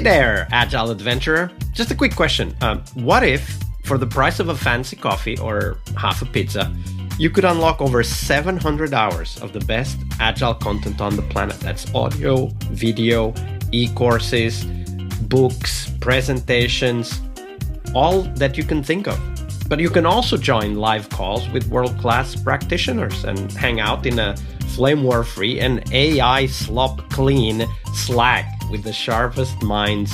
there, Agile Adventurer. Just a quick question. What if, for the price of a fancy coffee or half a pizza, you could unlock over 700 hours of the best Agile content on the planet? That's audio, video, e-courses, books, presentations, all that you can think of. But you can also join live calls with world-class practitioners and hang out in a flame war-free and AI slop-clean Slack with the sharpest minds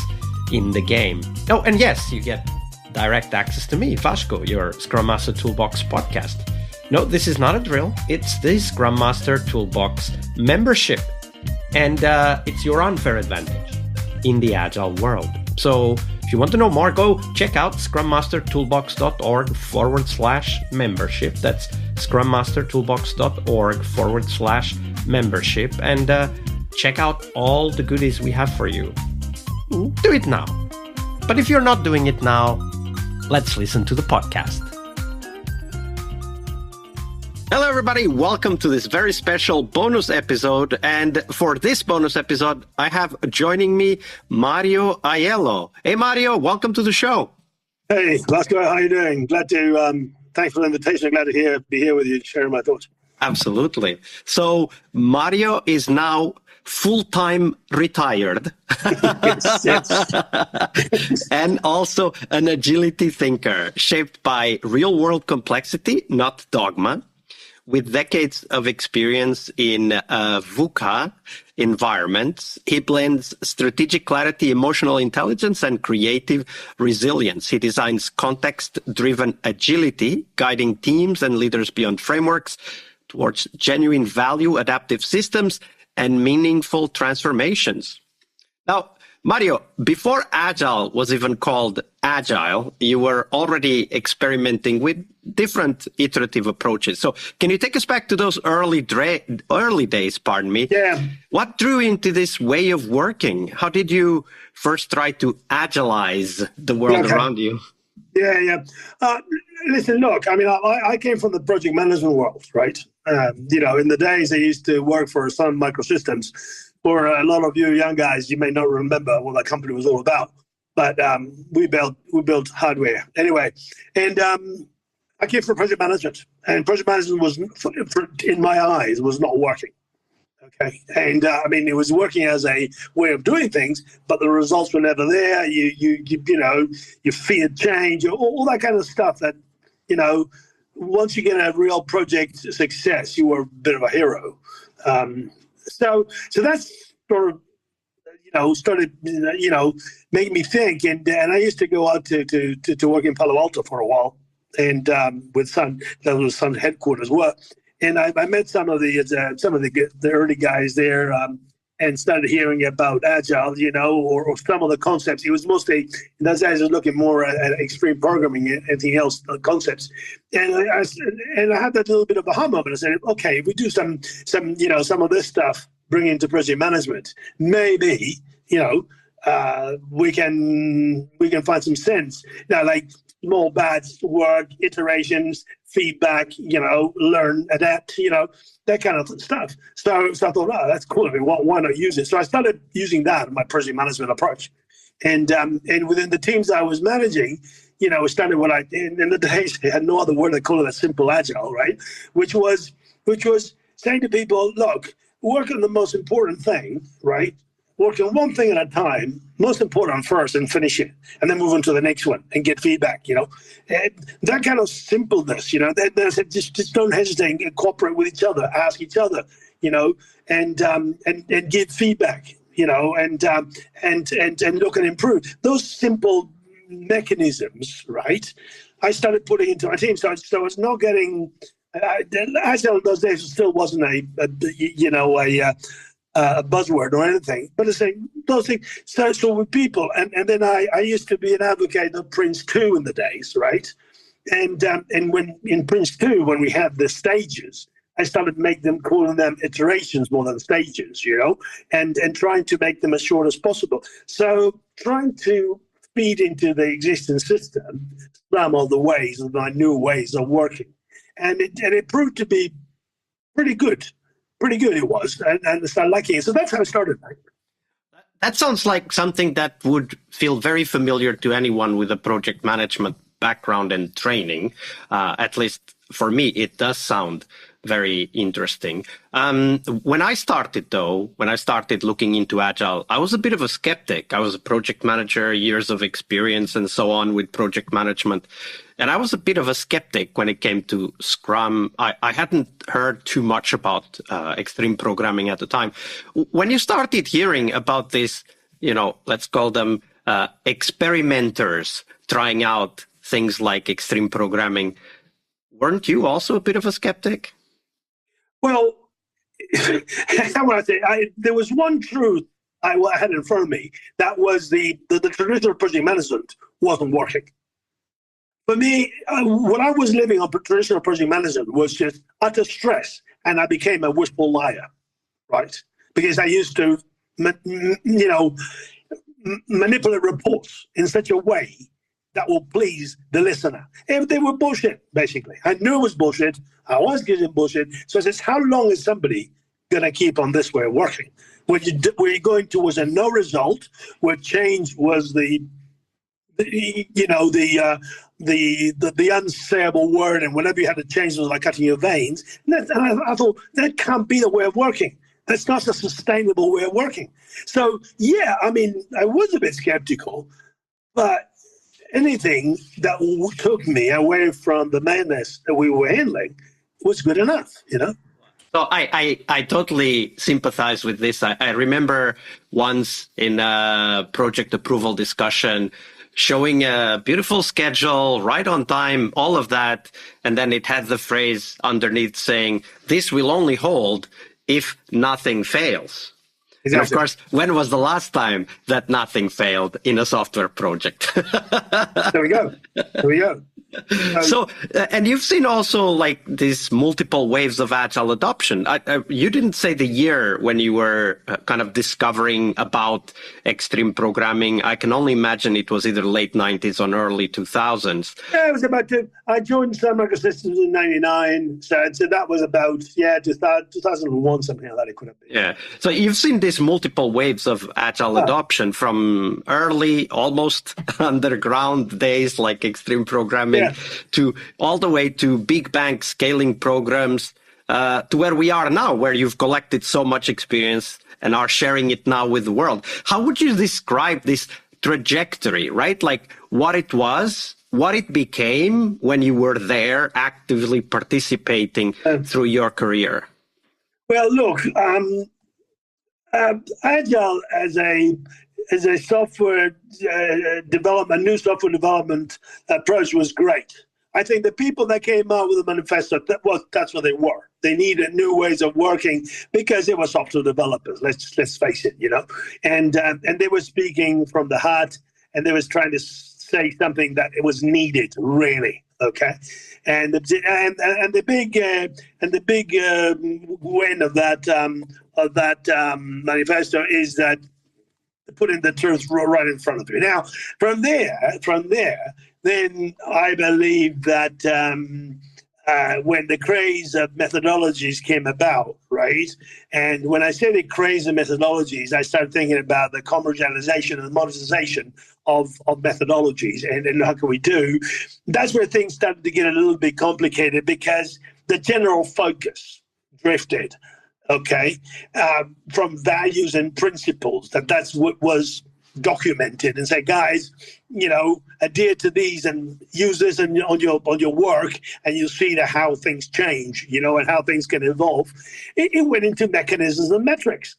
in the game. Oh, and yes, you get direct access to me, Vasco, your Scrum Master Toolbox podcast. No, this is not a drill. It's the Scrum Master Toolbox membership. And it's your unfair advantage in the Agile world. So if you want to know more, go check out scrummastertoolbox.org/membership. That's scrummastertoolbox.org/membership. And check out all the goodies we have for you. Do it now. But if you're not doing it now, let's listen to the podcast. Hello, everybody. Welcome to this very special bonus episode. And for this bonus episode, I have joining me Mario Aiello. Hey, Mario, welcome to the show. Hey, Vasco, how are you doing? Glad to, thanks for the invitation. Glad to be here with you, sharing my thoughts. Absolutely. So Mario is now full-time retired yes. and also an agility thinker shaped by real-world complexity, not dogma. With decades of experience in VUCA environments, he blends strategic clarity, emotional intelligence, and creative resilience. He designs context-driven agility, guiding teams and leaders beyond frameworks towards genuine value, adaptive systems, and meaningful transformations. Now, Mario, before Agile was even called Agile, you were already experimenting with different iterative approaches. So can you take us back to those early days, Yeah. What drew you into this way of working? How did you first try to agilize the world around you? Yeah. Listen, look, I mean, I came from the project management world, right? In the days I used to work for Sun Microsystems. For a lot of you young guys, you may not remember what that company was all about, but we built hardware anyway. And I came from project management, and project management was, in my eyes, was not working. Okay, and it was working as a way of doing things, but the results were never there. You feared change, all that kind of stuff. That once you get a real project success, you were a bit of a hero. So that's sort of, started, making me think. And I used to go out to work in Palo Alto for a while, and with Sun, that was Sun's headquarters. And I met some of the early guys there, and started hearing about Agile, or some of the concepts. It was mostly, in those days, I was looking more at extreme programming and anything else, concepts. And I had that little bit of a aha moment. I said, okay, if we do some of this stuff, bring into project management, maybe, we can find some sense. Now, like small batch work, iterations, feedback, learn, adapt, that kind of stuff. So I thought, that's cool. I mean, why not use it? So I started using that in my project management approach. And within the teams I was managing, I started what I did in the days. I had no other word. I call it a simple agile, right? Which was saying to people, look, work on the most important thing, right? Work on one thing at a time, most important first, and finish it, and then move on to the next one and get feedback. And that kind of simpleness. Just don't hesitate and cooperate with each other, ask each other, and give feedback. And look and improve those simple mechanisms. Right? I started putting into my team, so I was not getting. Agile in those days still wasn't a buzzword or anything, but it's like those things. So with people, and then I used to be an advocate of Prince 2 in the days, right? And when in Prince 2, when we had the stages, I started calling them iterations more than stages, and trying to make them as short as possible. So trying to feed into the existing system some of the ways of my new ways of working. And it proved to be pretty good it was, and I started liking it. So that's how I started. That sounds like something that would feel very familiar to anyone with a project management background and training. At least for me, it does sound very interesting. When I started looking into Agile, I was a bit of a skeptic. I was a project manager, years of experience and so on with project management. And I was a bit of a skeptic when it came to Scrum. I hadn't heard too much about extreme programming at the time. When you started hearing about this, let's call them experimenters trying out things like extreme programming, weren't you also a bit of a skeptic? Well, how would I say? There was one truth I had in front of me. That was the traditional project management wasn't working. For me, what I was living on traditional project management was just utter stress, and I became a wishful liar, right? Because I used to, manipulate reports in such a way that will please the listener. If they were bullshit, basically. I knew it was bullshit. I was getting bullshit. So I says, how long is somebody going to keep on this way of working? Where you're going towards a no result, where change was the unsayable word, and whenever you had to change, it was like cutting your veins. And I thought, that can't be the way of working. That's not a sustainable way of working. So, yeah, I mean, I was a bit skeptical, but anything that took me away from the madness that we were handling was good enough, So I totally sympathize with this. I remember once in a project approval discussion showing a beautiful schedule, right on time, all of that. And then it had the phrase underneath saying, this will only hold if nothing fails. Exactly. And of course, when was the last time that nothing failed in a software project? There we go. So, and you've seen also like these multiple waves of Agile adoption. You didn't say the year when you were kind of discovering about extreme programming. I can only imagine it was either late 90s or early 2000s. Yeah, it was about, I joined Sun Microsystems in 99. So that was about, 2001, something like that it could have been. Yeah. So you've seen these multiple waves of Agile adoption from early, almost underground days like extreme programming. Yeah. To all the way to big bang scaling programs, to where we are now, where you've collected so much experience and are sharing it now with the world. How would you describe this trajectory, right? Like what it was, what it became when you were there actively participating through your career? Well, look, Agile as a software development, new software development approach was great. I think the people that came out with the manifesto, that's what they were. They needed new ways of working because they were software developers. Let's face it, and they were speaking from the heart, and they was trying to say something that it was needed, really. Okay, and the big win of that manifesto is that putting the truth right in front of you. Now, from there, then I believe that when the craze of methodologies came about, right? And when I say the craze of methodologies, I started thinking about the commercialization and monetization of methodologies and how can we do. That's where things started to get a little bit complicated because the general focus drifted. Okay, from values and principles, that's what was documented, and say, guys, adhere to these and use this on your work, and you'll see how things change, and how things can evolve. It went into mechanisms and metrics,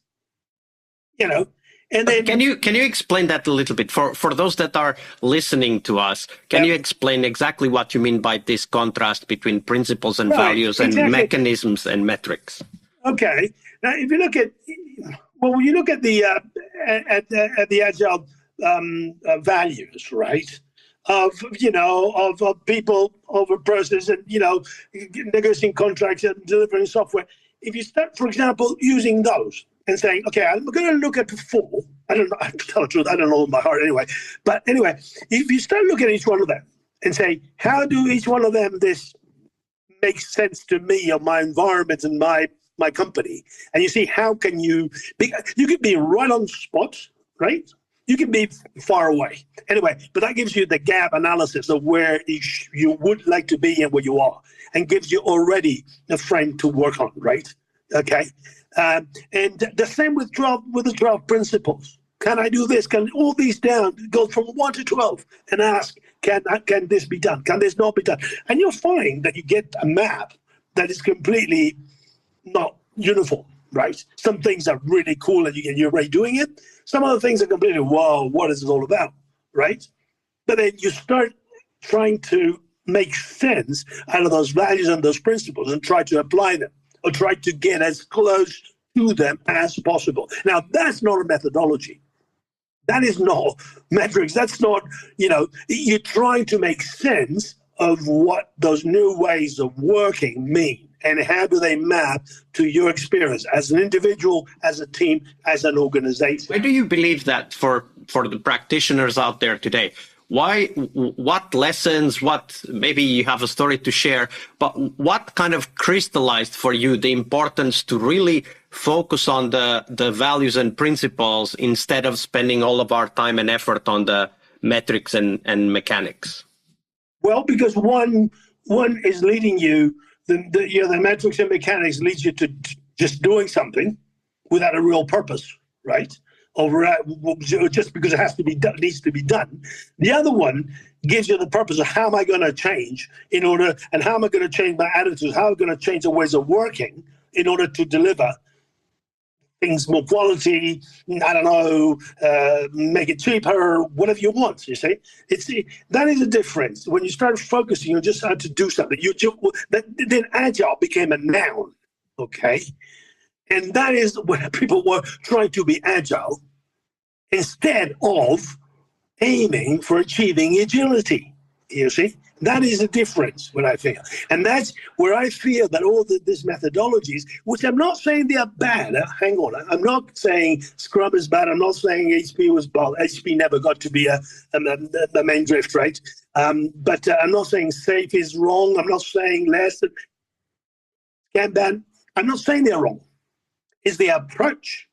and then can you explain that a little bit for those that are listening to us? Can you explain exactly what you mean by this contrast between principles and values and mechanisms and metrics? Okay. Now, if you look at, when you look at the Agile values, right, of people over process and negotiating contracts and delivering software. If you start, for example, using those and saying, okay, I'm going to look at 4. I don't know. I tell the truth, I don't know in my heart anyway. But anyway, if you start looking at each one of them and say, how do each one of them this makes sense to me or my environment and my company, and you see how can you could be right on the spot, right? You can be far away. Anyway, but that gives you the gap analysis of where you would like to be and where you are, and gives you already a frame to work on, right? Okay. And the same with the 12 principles. Can I do this? Can all these down go from 1 to 12 and ask, can this be done? Can this not be done? And you'll find that you get a map that is completely not uniform, right? Some things are really cool and you're already doing it. Some other things are completely, whoa, what is this all about, right? But then you start trying to make sense out of those values and those principles and try to apply them or try to get as close to them as possible. Now, that's not a methodology. That is not metrics. That's not, you're trying to make sense of what those new ways of working mean and how do they map to your experience as an individual, as a team, as an organization. Why do you believe that for the practitioners out there today? What lessons, maybe you have a story to share, but what kind of crystallized for you the importance to really focus on the values and principles instead of spending all of our time and effort on the metrics and mechanics? Well, because one is leading you, the metrics and mechanics leads you to just doing something without a real purpose, right? Or just because it has to be done, needs to be done. The other one gives you the purpose of how am I going to change and how am I going to change my attitudes, how am I going to change the ways of working in order to deliver things more quality, I don't know, make it cheaper, whatever you want, you see. That is a difference. When you start focusing on just how to do something, then agile became a noun, okay? And that is where people were trying to be agile instead of aiming for achieving agility, you see. That is a difference, what I feel. And that's where I feel that all these methodologies, which I'm not saying they are bad. Hang on. I'm not saying Scrum is bad. I'm not saying HP was bad. HP never got to be the main drift, right? But I'm not saying safe is wrong. I'm not saying less. Kanban, I'm not saying they're wrong. It's the approach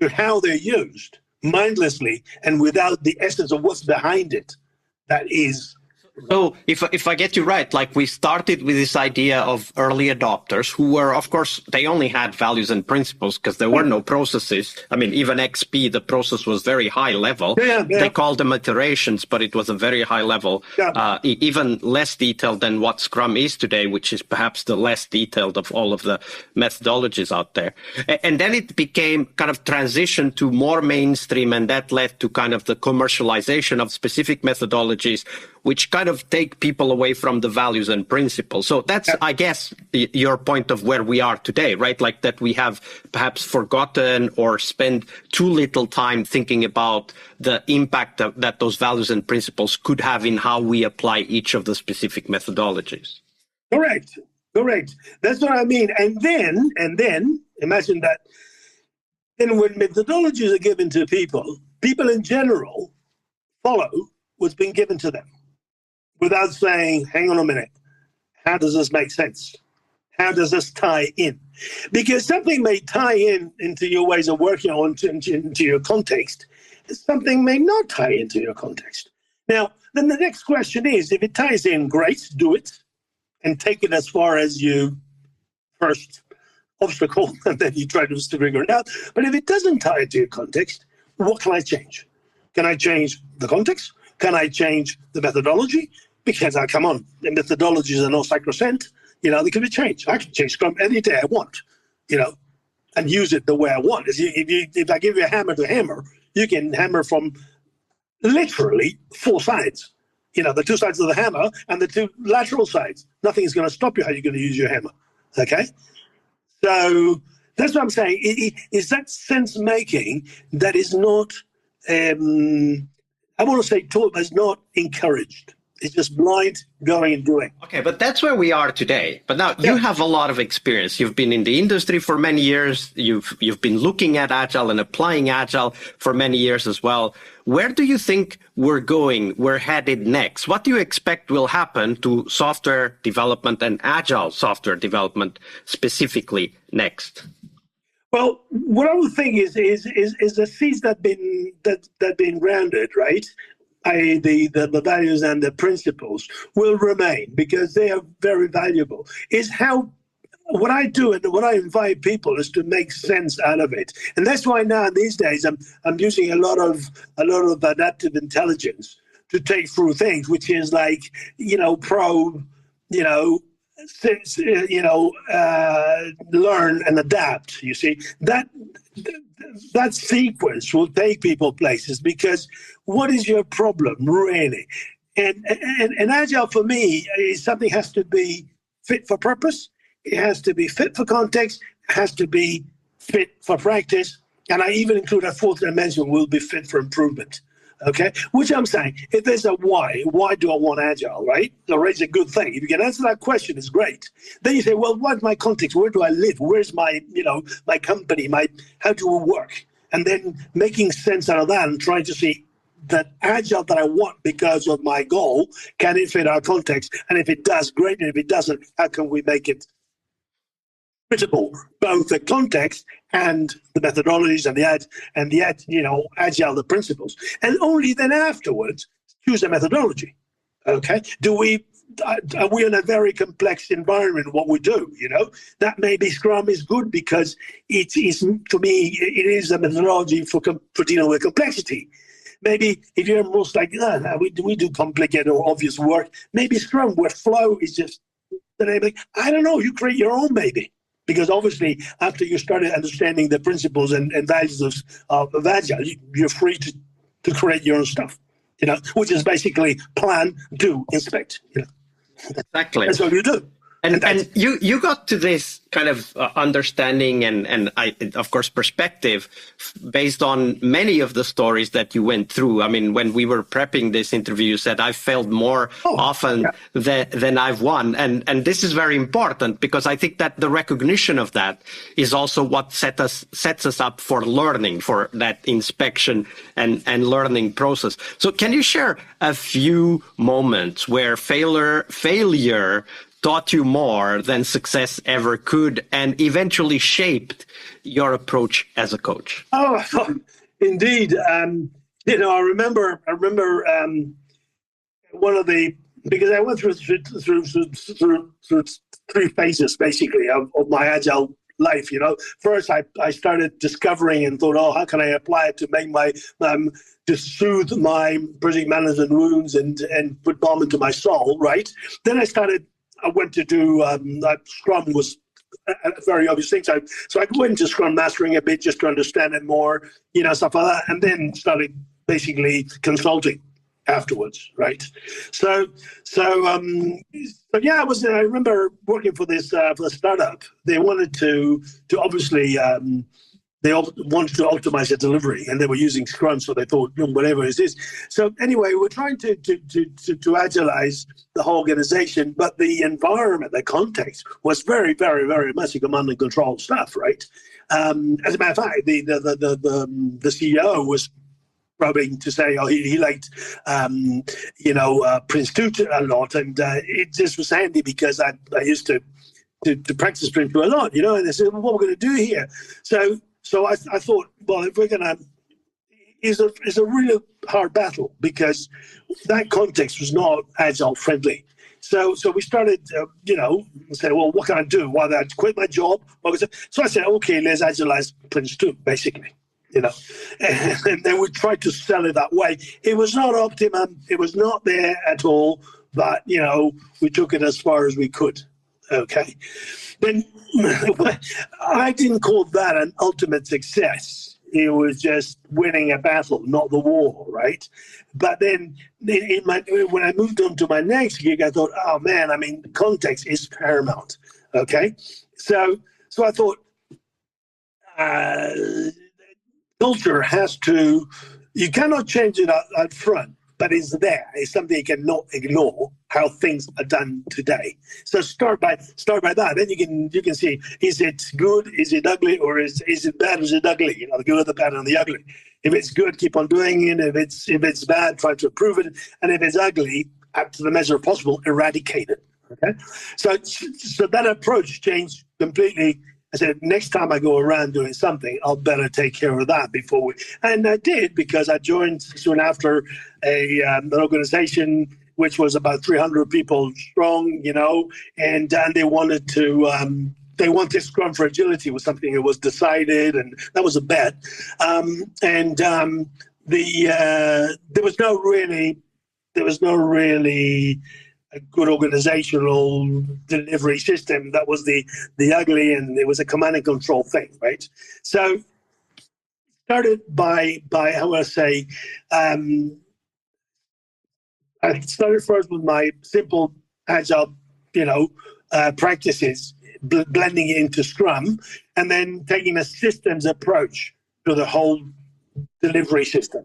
to how they're used mindlessly and without the essence of what's behind it that is. So if I get you right, like we started with this idea of early adopters who were, of course, they only had values and principles because there were no processes. I mean, even XP, the process was very high level. Yeah. They called them iterations, but it was a very high level, even less detailed than what Scrum is today, which is perhaps the less detailed of all of the methodologies out there. And then it became kind of transition to more mainstream, and that led to kind of the commercialization of specific methodologies, which kind of take people away from the values and principles. So that's, I guess, your point of where we are today, right? Like that we have perhaps forgotten or spent too little time thinking about the impact that those values and principles could have in how we apply each of the specific methodologies. Correct. That's what I mean. And then imagine that then when methodologies are given to people in general follow what's been given to them, without saying, hang on a minute, how does this make sense? How does this tie in? Because something may tie into your ways of working or into your context. Something may not tie into your context. Now, then the next question is, if it ties in, great, do it, and take it as far as you first obstacle, and then you try to figure it out. But if it doesn't tie into your context, what can I change? Can I change the context? Can I change the methodology? Because, come on, the methodologies are not sacrosanct. They can be changed. I can change Scrum any day I want, and use it the way I want. If I give you a hammer to hammer, you can hammer from literally 4 sides. The 2 sides of the hammer and the 2 lateral sides. Nothing is going to stop you how you're going to use your hammer, okay? So that's what I'm saying. Is that sense-making that is not, I want to say taught, but is not encouraged. It's just blind going and doing. Okay, but that's where we are today. But now you have a lot of experience. You've been in the industry for many years. You've been looking at Agile and applying Agile for many years as well. Where do you think we're headed next? What do you expect will happen to software development and Agile software development specifically next? Well, what I would think is the seeds that been grounded, right? The values and the principles will remain because they are very valuable. Is how what I do and what I invite people is to make sense out of it, and that's why now these days I'm using a lot of adaptive intelligence to take through things, which is like probe, you know, learn and adapt. You see that sequence will take people places because what is your problem really? And agile for me is something has to be fit for purpose. It has to be fit for context. It has to be fit for practice. And I even include a fourth dimension will be fit for improvement. Okay, which I'm saying, if there's a why do I want agile, right? Already it's a good thing. If you can answer that question, it's great. Then you say, well, what's my context? Where do I live? Where's my, my company? How do we work? And then making sense out of that and trying to see that agile that I want because of my goal, can it fit our context? And if it does, great. And if it doesn't, how can we make it fitable, both the context and the methodologies and agile, the principles, and only then afterwards choose a methodology. Okay, are we in a very complex environment? What we do, that maybe Scrum is good because it is, to me, it is a methodology for dealing with complexity. Maybe if you're most like, we do complicated or obvious work, maybe Scrum where flow is just, I don't know, you create your own maybe. Because obviously, after you started understanding the principles and values of Agile, you're free to create your own stuff, which is basically plan, do, inspect. Exactly. That's what you do. And you got to this kind of understanding and of course, perspective based on many of the stories that you went through. I mean, when we were prepping this interview, you said, I've failed more often than I've won. And this is very important because I think that the recognition of that is also what sets us up for learning, for that inspection and learning process. So can you share a few moments where failure taught you more than success ever could and eventually shaped your approach as a coach? Oh, indeed. I remember one of because I went through three phases basically of my agile life. First I started discovering and thought, how can I apply it to make to soothe my project management wounds and put balm into my soul, right? Then I went to do Scrum was a very obvious thing. So I went into Scrum Mastering a bit just to understand it more, stuff like that, and then started basically consulting afterwards, right? So yeah, I remember working for this for the startup. They wanted to obviously. They wanted to optimize their delivery, and they were using Scrum, so they thought, whatever it is. So anyway, we're trying to agilize the whole organization, but the environment, the context was very, very, very much a command and control stuff, right? As a matter of fact, the CEO was probably to say, he liked, Prince 2 a lot, and it just was handy because I used to practice Prince 2 a lot, and they said, well, what we're going to do here? So I thought, well, if we're going to, it's a really hard battle because that context was not agile friendly. So we started, say, well, what can I do? Why did I quit my job? So I said, okay, let's agilize Prince 2, basically, and then we tried to sell it that way. It was not optimum. It was not there at all, but, we took it as far as we could. Okay. Then I didn't call that an ultimate success. It was just winning a battle, not the war, right? But then when I moved on to my next gig, I thought, oh man, context is paramount. Okay. So I thought culture you cannot change it up front. But it's there. It's something you cannot ignore how things are done today. So start by that. Then you can see, is it good? Is it ugly? Or is it bad? Is it ugly? The good, the bad, and the ugly. If it's good, keep on doing it. If it's bad, try to improve it. And if it's ugly, up to the measure possible, eradicate it. Okay. So that approach changed completely I said, next time I go around doing something, I'll better take care of that before we. And I did, because I joined soon after an organization which was about 300 people strong, and they wanted to. They wanted Scrum for Agility was something that was decided, and that was a bet. There was no really a good organizational delivery system. That was the ugly, and it was a command and control thing, right? So started by how would I say, I started first with my simple agile, practices, blending it into Scrum, and then taking a systems approach to the whole delivery system.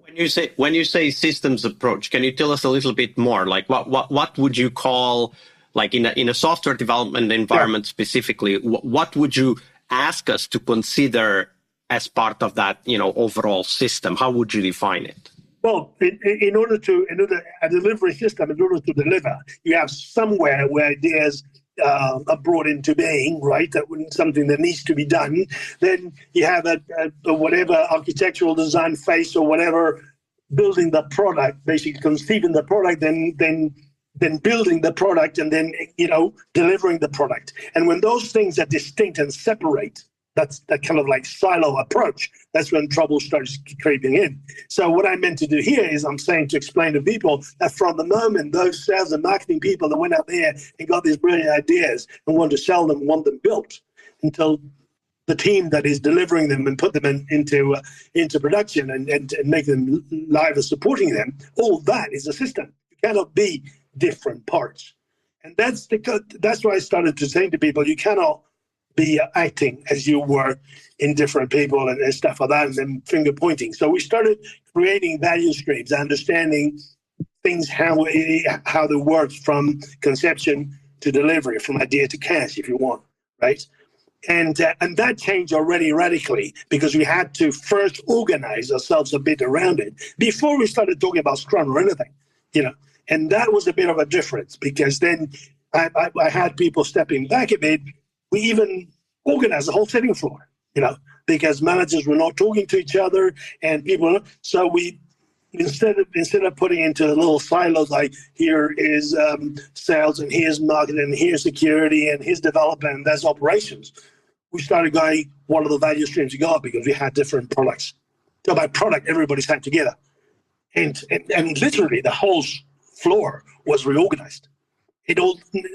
When you say systems approach, can you tell us a little bit more? Like what would you call, like in a software development environment specifically, what would you ask us to consider as part of that, overall system? How would you define it? Well, in order a delivery system, in order to deliver, you have somewhere where ideas are brought into being, right? That something that needs to be done. Then you have a whatever architectural design phase or whatever, building the product, basically conceiving the product, then building the product, and then delivering the product. And when those things are distinct and separate, that's that kind of like silo approach. That's when trouble starts creeping in. So what I meant to do here is I'm saying to explain to people that from the moment those sales and marketing people that went out there and got these brilliant ideas and want to sell them, want them built, until the team that is delivering them and put them into production and make them live and supporting them, all that is a system. You cannot be different parts. And that's why I started to say to people, you cannot be acting as you were in different people and stuff like that, and then finger pointing. So we started creating value streams, understanding things, how they work from conception to delivery, from idea to cash, if you want, right? And that changed already radically, because we had to first organize ourselves a bit around it before we started talking about Scrum or anything, And that was a bit of a difference, because then I had people stepping back a bit. We even organized the whole sitting floor, because managers were not talking to each other, and people. So we, instead of putting into little silos, like here is sales, and here's marketing, and here's security, and here's development, and there's operations, we started going, what are the value streams you got? Because we had different products. So by product, everybody sat together, and literally the whole floor was reorganized. It all changed.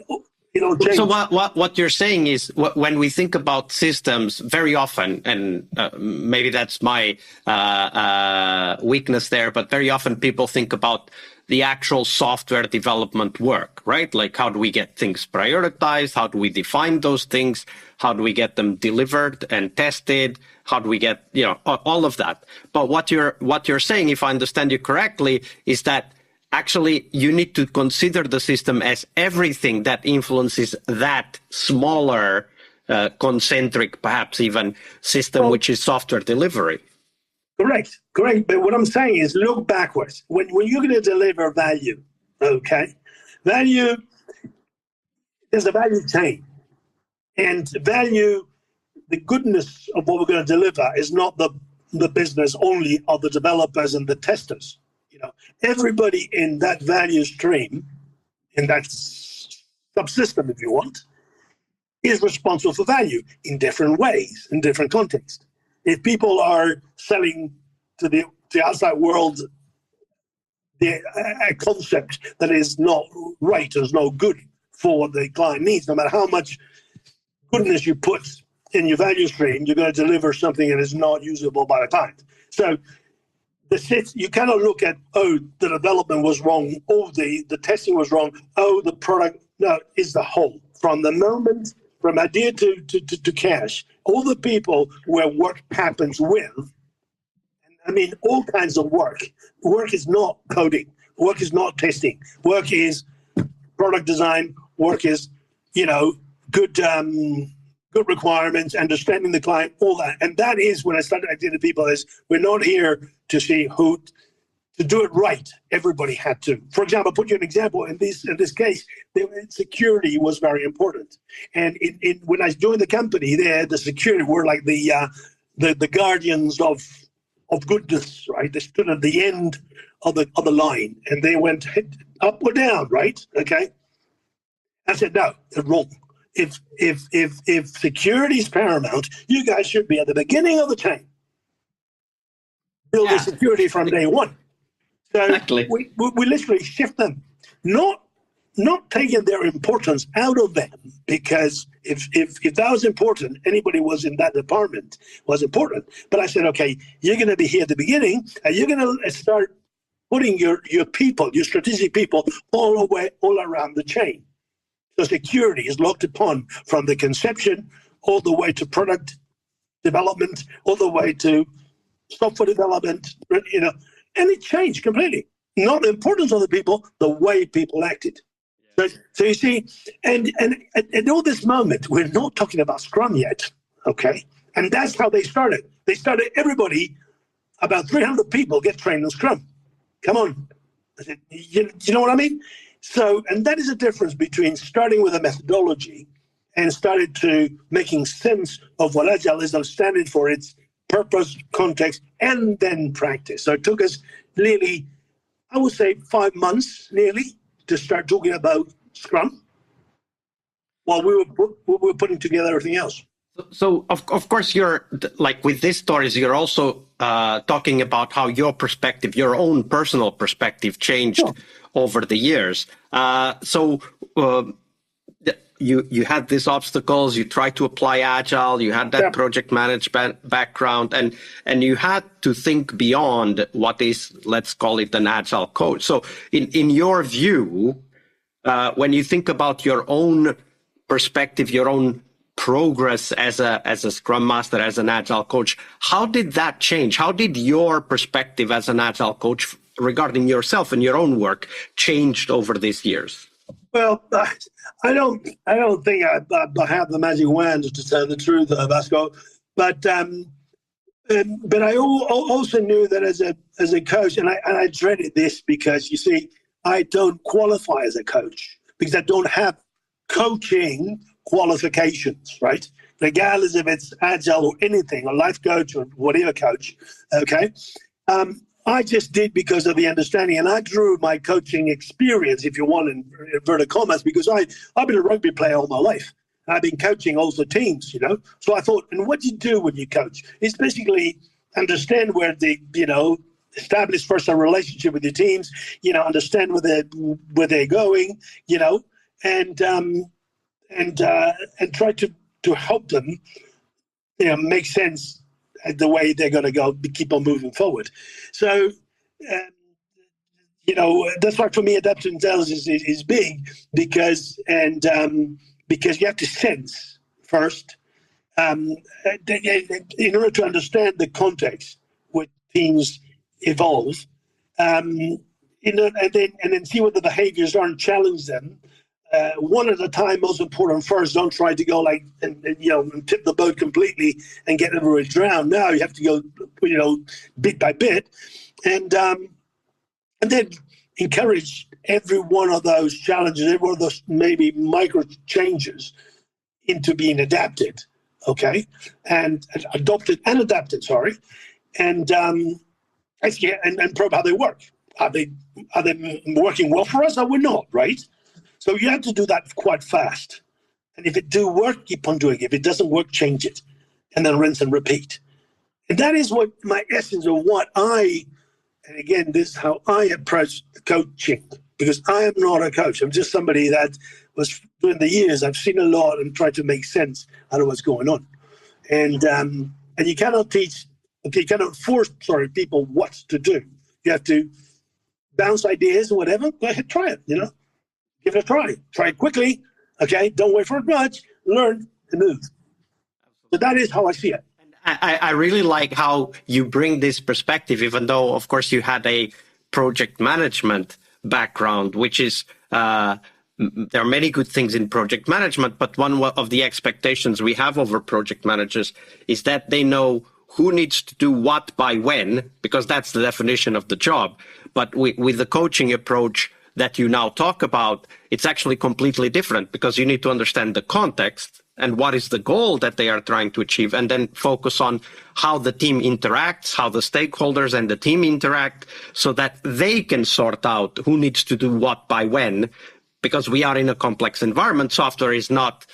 So what you're saying is, when we think about systems, very often, and maybe that's my weakness there, but very often people think about the actual software development work, right? Like, how do we get things prioritized? How do we define those things? How do we get them delivered and tested? How do we get, all of that? But what you're saying, if I understand you correctly, is that actually you need to consider the system as everything that influences that smaller, concentric, perhaps even system, which is software delivery. Correct. But what I'm saying is, look backwards. When you're going to deliver value, okay, value, there's a value chain. And value, the goodness of what we're going to deliver is not the business only of the developers and the testers. Everybody in that value stream, in that subsystem, if you want, is responsible for value in different ways, in different contexts. If people are selling to the outside world a concept that is not right, is no good for what the client needs, no matter how much goodness you put in your value stream, you're going to deliver something that is not usable by the client. So you cannot look at, the development was wrong, the testing was wrong, the product. No, it's the whole. From the moment, from idea to cash, all the people where work happens with, all kinds of work. Work is not coding. Work is not testing. Work is product design. Work is, good requirements, understanding the client, all that. And that is when I started acting to people is, we're not here to see who to do it right, everybody had to. For example, I'll put you an example. In this case, security was very important. And when I joined the company, the security were like the guardians of goodness, right? They stood at the end of the line, and they went up or down, right? Okay. I said, no, they're wrong. If security is paramount, you guys should be at the beginning of the chain, building security from day one. So exactly. we literally shift them, not taking their importance out of them, because if that was important, anybody was in that department was important. But I said, okay, you're going to be here at the beginning, and you're going to start putting your people, your strategic people, all around the chain. So security is looked upon from the conception all the way to product development, all the way to software development, and it changed completely. Not the importance of the people, the way people acted. So you see, and at all this moment, we're not talking about Scrum yet, okay? And that's how they started. They started everybody, about 300 people get trained in Scrum. Come on. I said, you know what I mean? So, and that is the difference between starting with a methodology and started to making sense of what Agile is standing for, its purpose, context, and then practice. So it took us nearly, I would say, 5 months nearly to start talking about Scrum while we were putting together everything else. So of course, you're like with these stories, you're also talking about how your perspective, your own personal perspective changed over the years. You had these obstacles, you tried to apply Agile, you had that project management background, and you had to think beyond what is, let's call it, an Agile coach. So in your view, when you think about your own perspective, your own progress as a Scrum Master, as an Agile coach, how did that change? How did your perspective as an Agile coach regarding yourself and your own work changed over these years? Well, I don't think I have the magic wand, to tell the truth, Vasco. But I also knew that as a coach, and I dreaded this because, you see, I don't qualify as a coach because I don't have coaching qualifications, right? Regardless if it's Agile or anything, or life coach or whatever coach, okay? I just did because of the understanding, and I drew my coaching experience, if you want, in inverted commas, because I've been a rugby player all my life. I've been coaching also teams, So I thought, and what do you do when you coach? It's basically understand where establish first a relationship with your teams, understand where they're going, and try to help them, make sense the way they're going to go, keep on moving forward. So, that's why for me adaptive intelligence is big, because you have to sense first, in order to understand the context where teams evolve, and then see what the behaviors are and challenge them. One at a time, most important first. Don't try to go and tip the boat completely and get everybody drowned. Now you have to go, bit by bit, and then encourage every one of those challenges, every one of those maybe micro changes into being adapted, okay, and adopted and adapted. Sorry, and probe how they work. Are they working well for us, or we're not, right? So you have to do that quite fast. And if it do work, keep on doing it. If it doesn't work, change it. And then rinse and repeat. And that is what my essence of and again, this is how I approach coaching. Because I am not a coach. I'm just somebody that was, during the years, I've seen a lot and tried to make sense out of what's going on. And you cannot force people what to do. You have to bounce ideas or whatever. Go ahead, try it, Give it a try. Try it quickly, okay? Don't wait for it much. Learn and move. So that is how I see it. I really like how you bring this perspective, even though, of course, you had a project management background, which is, there are many good things in project management, but one of the expectations we have over project managers is that they know who needs to do what by when, because that's the definition of the job. But with the coaching approach that you now talk about, it's actually completely different, because you need to understand the context and what is the goal that they are trying to achieve, and then focus on how the team interacts, how the stakeholders and the team interact, so that they can sort out who needs to do what by when, because we are in a complex environment. Software is not,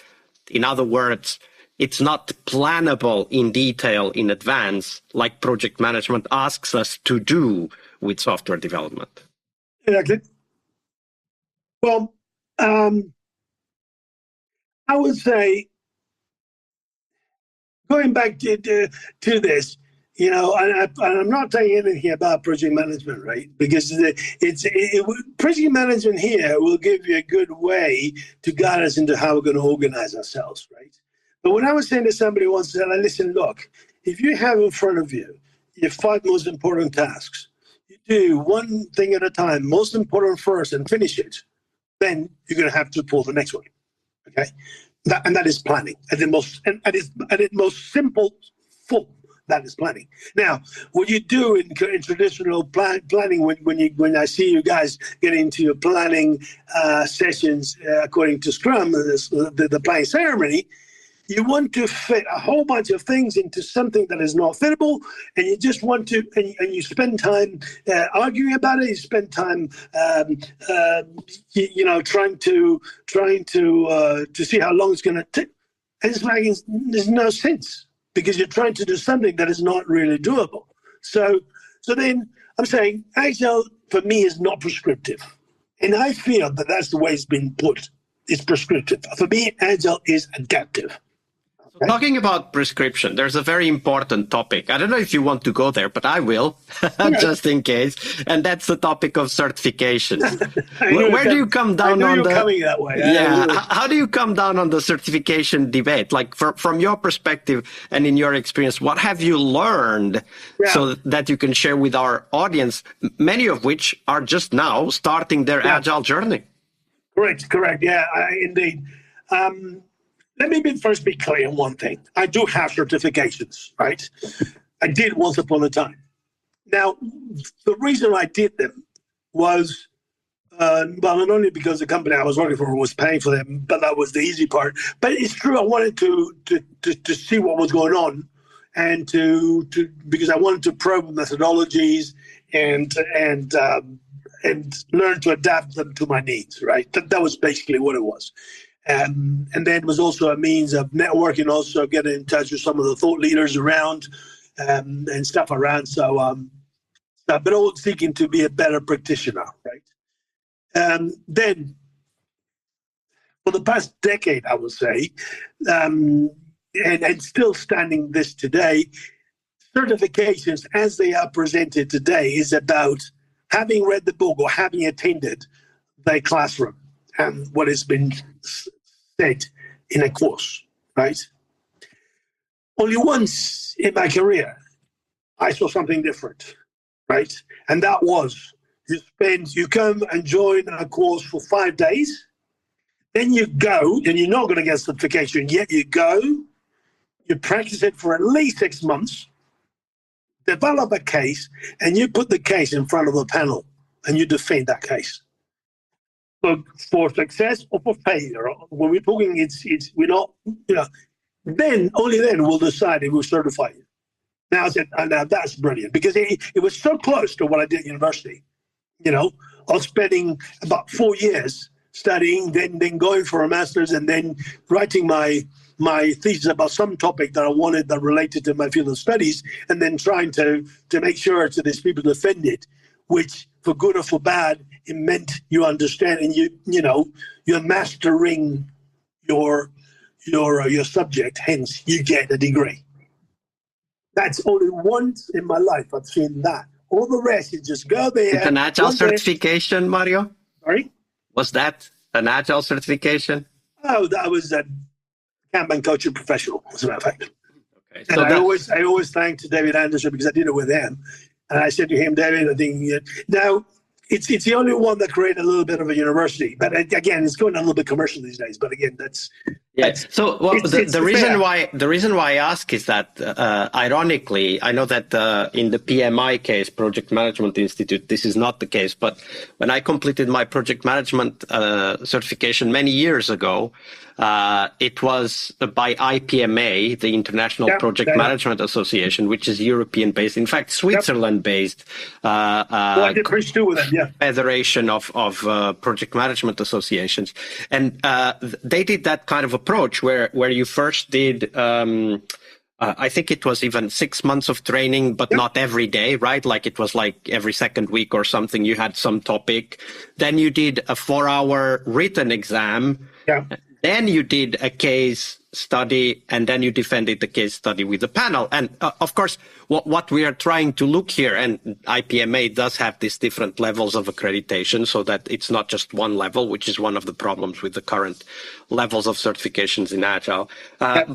in other words, it's not plannable in detail in advance like project management asks us to do with software development. Exactly. Well, I would say, going back to this, and I'm not saying anything about project management, right? Because project management here will give you a good way to guide us into how we're going to organize ourselves, right? But when I was saying to somebody once, said, listen, look, if you have in front of you your 5 most important tasks, you do one thing at a time, most important first, and finish it, then you're going to have to pull the next one, okay? That is planning at the most simple form. That is planning. Now, what you do in traditional planning, when I see you guys get into your planning sessions according to Scrum, the planning ceremony, you want to fit a whole bunch of things into something that is not fittable, and you just want to, and you spend time arguing about it. You spend time, trying to see how long it's going to take. And it's like there's no sense, because you're trying to do something that is not really doable. So then I'm saying Agile for me is not prescriptive, and I feel that that's the way it's been put. It's prescriptive. For me, Agile is adaptive. So talking about prescription, there's a very important topic. I don't know if you want to go there, but I will, just in case. And that's the topic of certifications. Where do you come down on the? Coming that way. Yeah. How do you come down on the certification debate? Like from your perspective and in your experience, what have you learned so that you can share with our audience, many of which are just now starting their Agile journey? Correct. Yeah, indeed. Let me first be clear on one thing. I do have certifications, right? I did once upon a time. Now, the reason I did them was, not only because the company I was working for was paying for them, but that was the easy part. But it's true, I wanted to see what was going on, and because I wanted to probe methodologies and learn to adapt them to my needs, right? That was basically what it was. And then it was also a means of networking, also getting in touch with some of the thought leaders around and stuff around. So, but all seeking to be a better practitioner, right? Then, for the past decade, I would say, and still standing this today, certifications as they are presented today is about having read the book or having attended the classroom and what has been said in a course, right? Only once in my career, I saw something different, right? And that was, you come and join a course for 5 days, then you go, and you're not going to get certification yet. You go, you practice it for at least 6 months, develop a case, and you put the case in front of a panel, and you defend that case. For success or for failure. When we're talking, we're not, then, only then we'll decide if we'll certify you. Now I said, now that's brilliant, because it was so close to what I did at university. I was spending about 4 years studying, then going for a master's, and then writing my thesis about some topic that I wanted that related to my field of studies, and then trying to make sure to these people defend it, which, for good or for bad, it meant you understand and you're mastering your subject. Hence, you get a degree. That's only once in my life I've seen that. All the rest, you just go there. It's an Agile certification, Mario? Sorry? Was that an Agile certification? Oh, that was a Kanban coaching professional, as a matter of fact. Okay, so and I always thanked David Anderson, because I did it with him. And I said to him, David, I think now it's the only one that created a little bit of a university. But again, it's going a little bit commercial these days. But again, that's Yeah. So, well, It's the fair. reason why I ask is that, ironically, I know that in the PMI case, Project Management Institute, this is not the case. But when I completed my project management certification many years ago, it was by IPMA, the International Yeah, Project yeah, yeah. Management Association, which is European based, in fact, Yep. Switzerland based. Well, I did preach too with them. Yeah. Federation of project management associations, and they did that kind of approach where you first did. I think it was even 6 months of training, but Yep. not every day, right? Like it was like every second week or something. You had some topic. Then you did a 4-hour written exam. Yeah. Then you did a case study, and then you defended the case study with the panel. And of course, what we are trying to look here, and IPMA does have these different levels of accreditation, so that it's not just one level, which is one of the problems with the current levels of certifications in Agile. Yep.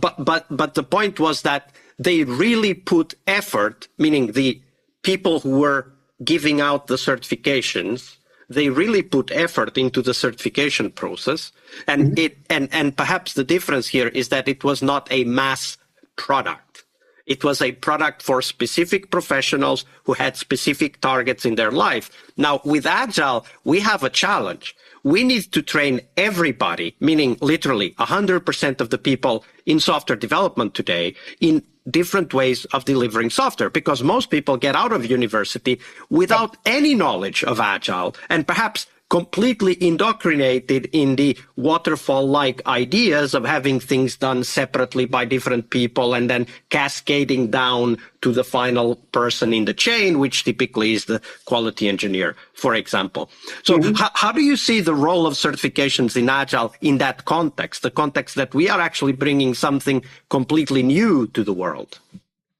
But the point was that they really put effort, meaning the people who were giving out the certifications, they really put effort into the certification process, and and perhaps the difference here is that it was not a mass product. It was a product for specific professionals who had specific targets in their life. Now, with Agile, we have a challenge. We need to train everybody, meaning literally 100% of the people in software development today, in different ways of delivering software, because most people get out of university without any knowledge of Agile, and perhaps completely indoctrinated in the waterfall-like ideas of having things done separately by different people and then cascading down to the final person in the chain, which typically is the quality engineer, for example. So how do you see the role of certifications in Agile in that context, the context that we are actually bringing something completely new to the world?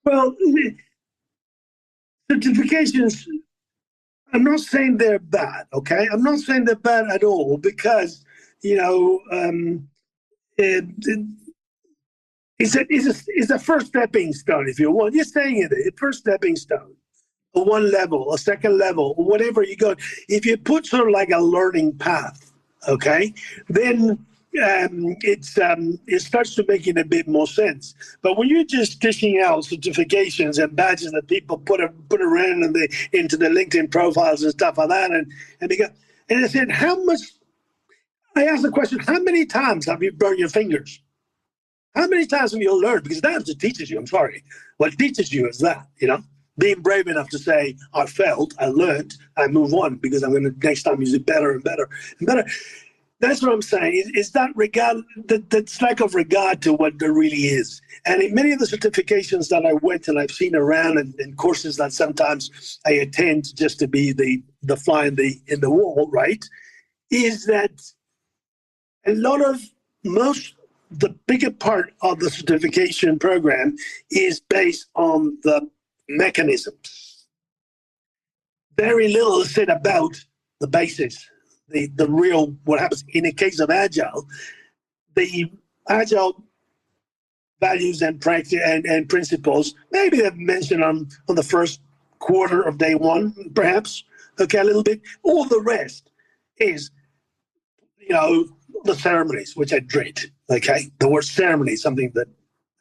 Well, certifications, I'm not saying they're bad, okay? I'm not saying they're bad at all because, you know, it's a first stepping stone, if you want. You're saying it, a first stepping stone, a one level, a second level, or whatever you go. If you put sort of like a learning path, okay, then it starts to make it a bit more sense. But when you're just dishing out certifications and badges that people put around into the LinkedIn profiles and stuff like that, and I said, how much? I asked the question, how many times have you burned your fingers? How many times have you learned? Because that's what teaches you. I'm sorry. What teaches you is that, being brave enough to say, I failed, I learned, I move on because I'm going to next time use it better and better and better. That's what I'm saying. Is that regard, that's lack of regard to what there really is. And in many of the certifications that I went and I've seen around, and courses that sometimes I attend just to be the fly in the wall, right? Is that a lot of the bigger part of the certification program is based on the mechanisms. Very little is said about the basics, the real, what happens in the case of Agile, the Agile values and practice and principles, maybe they've mentioned on the first quarter of day one, perhaps, okay, a little bit. All the rest is, the ceremonies, which I dread. Okay, the word ceremony is something that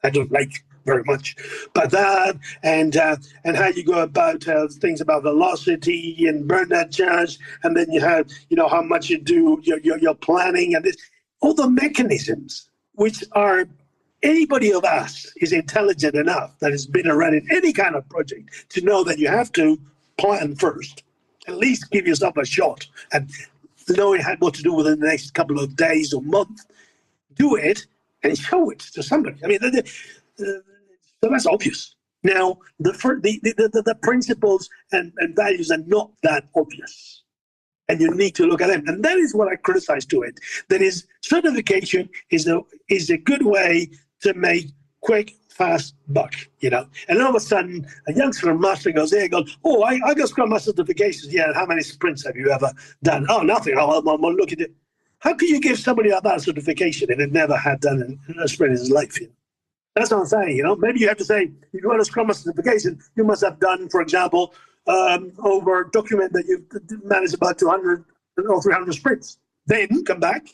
I don't like very much. But that and how you go about things about velocity and burnout charge, and then you have how much you do your planning and this, all the mechanisms which are, anybody of us is intelligent enough that has been around in any kind of project to know that you have to plan first, at least give yourself a shot and knowing what to do within the next couple of days or month. Do it and show it to somebody. I mean, so that's obvious. Now, the principles and values are not that obvious, and you need to look at them. And that is what I criticize to it. That is, certification is a good way to make quick, fast buck, And all of a sudden, a young Scrum Master goes there and goes, oh, I got Scrum Master certifications. Yeah, how many sprints have you ever done? Oh, nothing. I'll look at it. How can you give somebody like that a certification if they've never had done a sprint in his life? That's what I'm saying. Maybe you have to say, if you want a Scrum Master certification, you must have done, for example, over a document that you've managed about 200 or 300 sprints. Then come back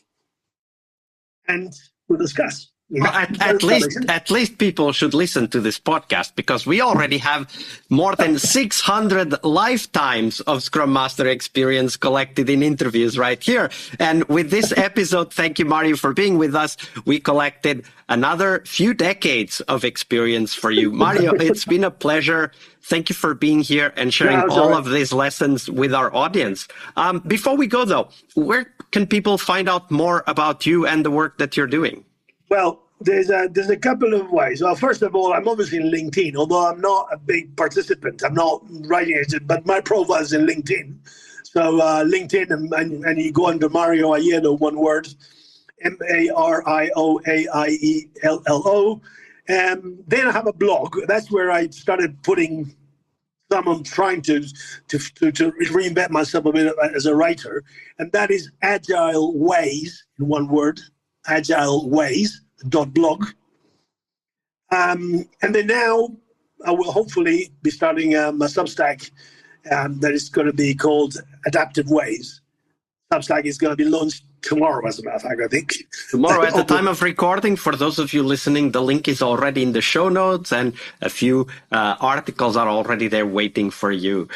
and to discuss. Well, at least people should listen to this podcast, because we already have more than 600 lifetimes of Scrum Master experience collected in interviews right here. And with this episode, thank you, Mario, for being with us. We collected another few decades of experience for you. Mario, it's been a pleasure. Thank you for being here and sharing all of these lessons with our audience. Before we go, though, where can people find out more about you and the work that you're doing? Well, there's a couple of ways. Well, first of all, I'm obviously in LinkedIn, although I'm not a big participant. I'm not writing it, but my profile is in LinkedIn. So LinkedIn, and you go under Mario Aiello, one word, MarioAiello. Then I have a blog. That's where I started putting some. I'm trying to reinvent myself a bit as a writer, and that is Agile Ways, in one word, agileways.blog. And then now I will hopefully be starting a Substack that is going to be called Adaptive Ways. Substack is going to be launched tomorrow, as a matter of fact, I think. Tomorrow, at the time of recording, for those of you listening, the link is already in the show notes, and a few articles are already there waiting for you.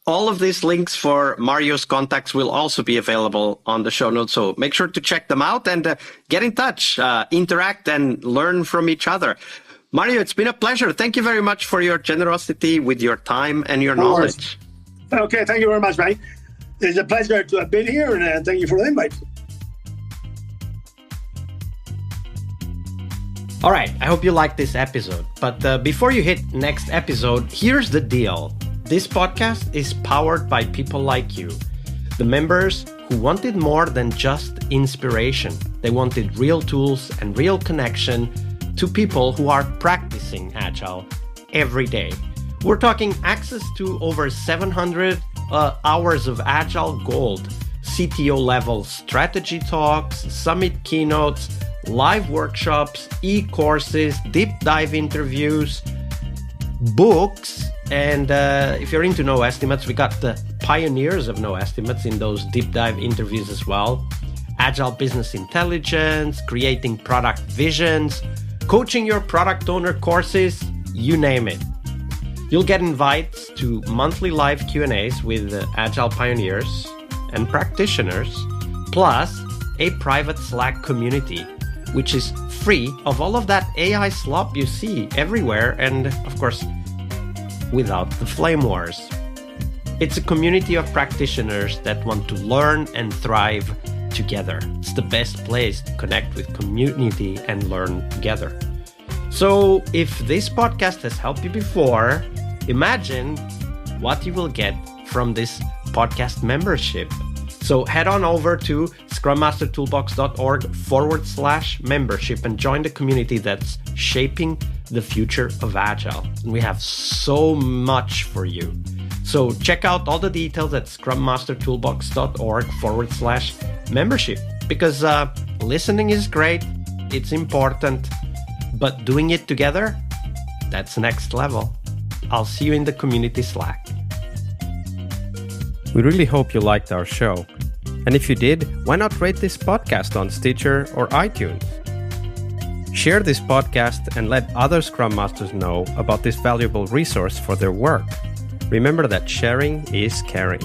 All of these links for Mario's contacts will also be available on the show notes, so make sure to check them out and get in touch, interact, and learn from each other. Mario, it's been a pleasure. Thank you very much for your generosity with your time and your knowledge. Okay, thank you very much, mate. It's a pleasure to have been here, and thank you for the invite. All right, I hope you liked this episode. But before you hit next episode, here's the deal. This podcast is powered by people like you, the members who wanted more than just inspiration. They wanted real tools and real connection to people who are practicing Agile every day. We're talking access to over 700 hours of Agile Gold, CTO level strategy talks, summit keynotes, live workshops, e-courses, deep dive interviews, books, and if you're into no estimates, we got the pioneers of no estimates in those deep dive interviews as well. Agile business intelligence, creating product visions, coaching your product owner courses, you name it. You'll get invites to monthly live Q&As with Agile pioneers and practitioners, plus a private Slack community, which is free of all of that AI slop you see everywhere, and of course, without the flame wars. It's a community of practitioners that want to learn and thrive together. It's the best place to connect with community and learn together. So if this podcast has helped you before, imagine what you will get from this podcast membership. So head on over to scrummastertoolbox.org/membership and join the community that's shaping the future of Agile. And we have so much for you. So check out all the details at scrummastertoolbox.org/membership, because listening is great, it's important, but doing it together, that's next level. I'll see you in the community Slack. We really hope you liked our show. And if you did, why not rate this podcast on Stitcher or iTunes? Share this podcast and let other Scrum Masters know about this valuable resource for their work. Remember that sharing is caring.